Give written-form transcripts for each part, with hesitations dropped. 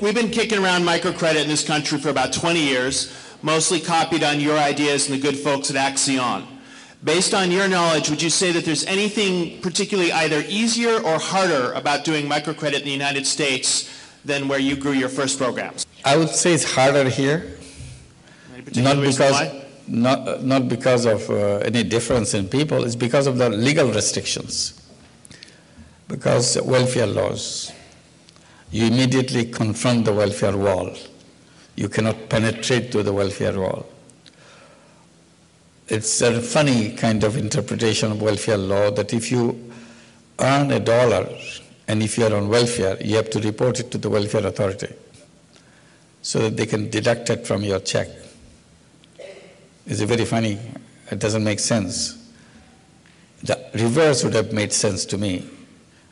We've been kicking around microcredit in this country for about 20 years, mostly copied on your ideas and the good folks at Axion. Based on your knowledge, would you say that there's anything particularly either easier or harder about doing microcredit in the United States than where you grew your first programs? I would say it's harder here, not because of any difference in people, it's because of the legal restrictions, because welfare laws. You immediately confront the welfare wall. You cannot penetrate to the welfare wall. It's a funny kind of interpretation of welfare law that if you earn $1 and if you are on welfare, you have to report it to the welfare authority so that they can deduct it from your check. It's very funny. It doesn't make sense. The reverse would have made sense to me.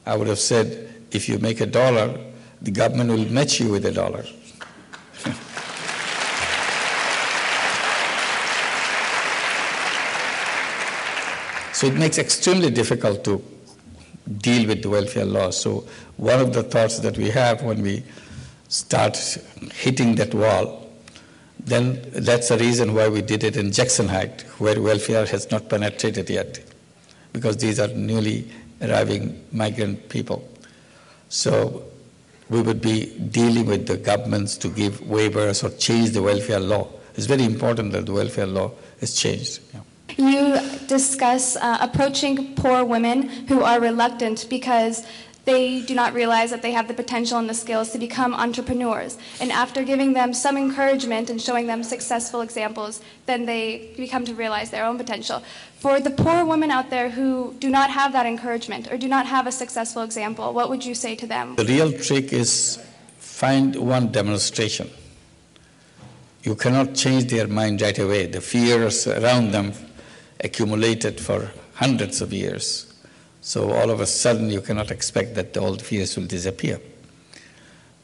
I would have said, if you make $1, the government will match you with $1. So it makes it extremely difficult to deal with the welfare law. So one of the thoughts that we have when we start hitting that wall, then that's the reason why we did it in Jackson Heights, where welfare has not penetrated yet, because these are newly arriving migrant people. So we would be dealing with the governments to give waivers or change the welfare law. It's very important that the welfare law is changed. Yeah. You discuss approaching poor women who are reluctant because they do not realize that they have the potential and the skills to become entrepreneurs. And after giving them some encouragement and showing them successful examples, then they become to realize their own potential. For the poor women out there who do not have that encouragement or do not have a successful example, what would you say to them? The real trick is find one demonstration. You cannot change their mind right away. The fears around them accumulated for hundreds of years. So all of a sudden you cannot expect that the old fears will disappear.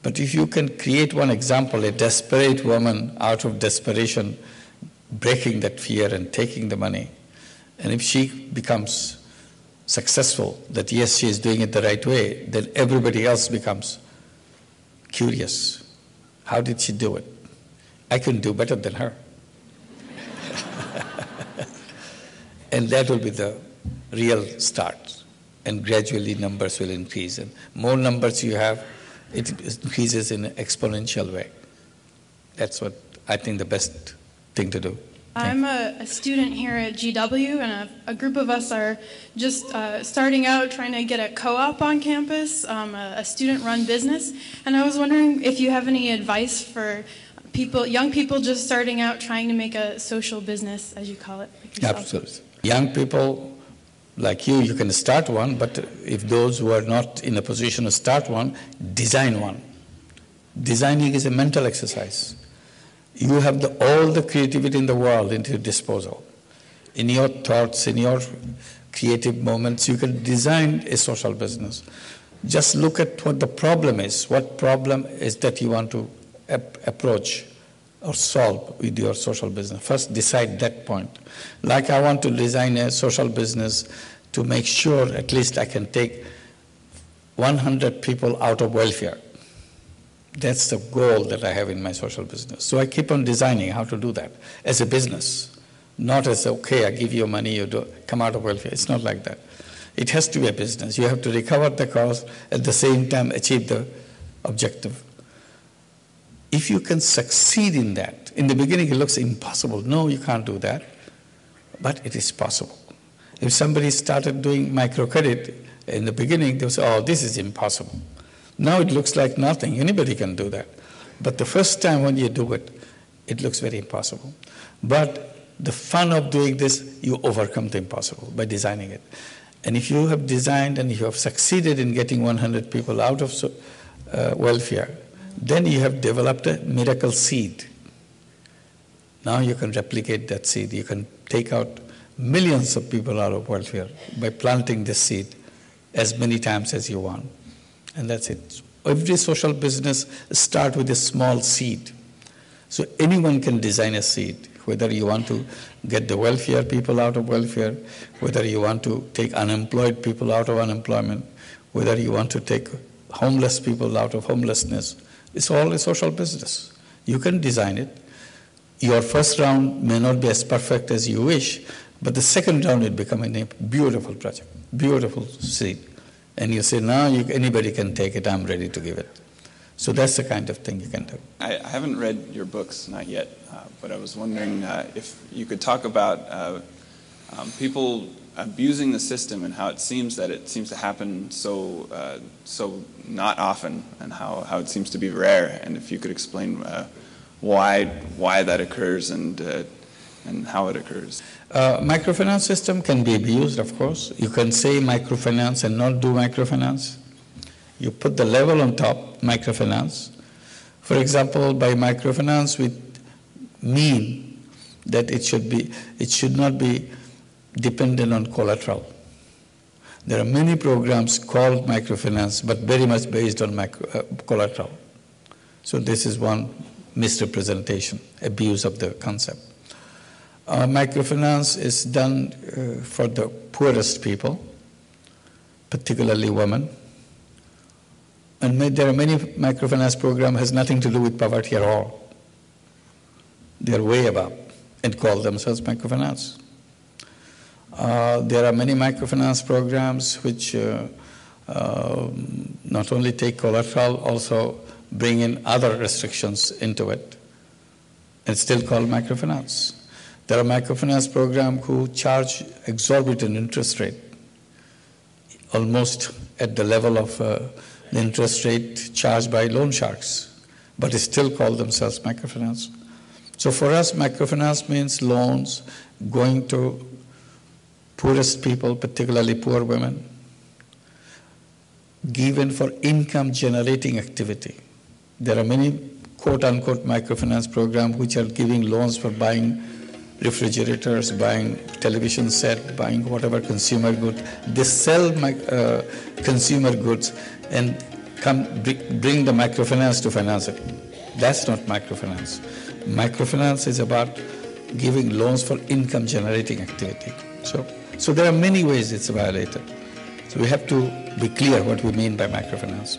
But if you can create one example, a desperate woman out of desperation breaking that fear and taking the money, and if she becomes successful, that yes, she is doing it the right way, then everybody else becomes curious. How did she do it? I can do better than her. And that will be the real start. And gradually numbers will increase. And more numbers you have, it increases in an exponential way. That's what I think the best thing to do. I'm a student here at GW, and a group of us are just starting out trying to get a co-op on campus, a student-run business. And I was wondering if you have any advice for people, young people just starting out trying to make a social business, as you call it. Like yourself. Absolutely. Young people like you can start one, but if those who are not in a position to start one, design one. Designing is a mental exercise. You have all the creativity in the world at your disposal. In your thoughts, in your creative moments, you can design a social business. Just look at what the problem is. What problem is that you want to approach or solve with your social business? First, decide that point. Like I want to design a social business to make sure at least I can take 100 people out of welfare. That's the goal that I have in my social business. So I keep on designing how to do that as a business, not as, okay, I give you money, you come out of welfare. It's not like that. It has to be a business. You have to recover the cost, at the same time achieve the objective. If you can succeed in that, in the beginning it looks impossible. No, you can't do that, but it is possible. If somebody started doing microcredit in the beginning, they would say, oh, this is impossible. Now it looks like nothing. Anybody can do that. But the first time when you do it, it looks very impossible. But the fun of doing this, you overcome the impossible by designing it. And if you have designed and you have succeeded in getting 100 people out of welfare, then you have developed a miracle seed. Now you can replicate that seed. You can take out millions of people out of welfare by planting this seed as many times as you want. And that's it. Every social business starts with a small seed. So anyone can design a seed, whether you want to get the welfare people out of welfare, whether you want to take unemployed people out of unemployment, whether you want to take homeless people out of homelessness. It's all a social business. You can design it. Your first round may not be as perfect as you wish, but the second round it becomes a beautiful project, beautiful seed. And you say, now anybody can take it, I'm ready to give it. So that's the kind of thing you can do. I haven't read your books, not yet, but I was wondering if you could talk about people abusing the system and how it seems to happen so not often, and how it seems to be rare, and if you could explain why that occurs and how it occurs. Microfinance system can be abused, of course. You can say microfinance and not do microfinance. You put the level on top, microfinance. For example, by microfinance, we mean that it should not be dependent on collateral. There are many programs called microfinance, but very much based on collateral. So this is one misrepresentation, abuse of the concept. Microfinance is done for the poorest people, particularly women. And there are many microfinance programs has nothing to do with poverty at all. They are way above and call themselves microfinance. There are many microfinance programs which not only take collateral, also bring in other restrictions into it, and still called microfinance. There are microfinance programs who charge exorbitant interest rate, almost at the level of the interest rate charged by loan sharks, but they still call themselves microfinance. So for us, microfinance means loans going to poorest people, particularly poor women, given for income-generating activity. There are many quote-unquote microfinance programs which are giving loans for buying refrigerators, buying television set, buying whatever consumer good. They sell consumer goods and bring the microfinance to finance it. That's not microfinance. Microfinance is about giving loans for income-generating activity. So there are many ways it's violated. So we have to be clear what we mean by microfinance.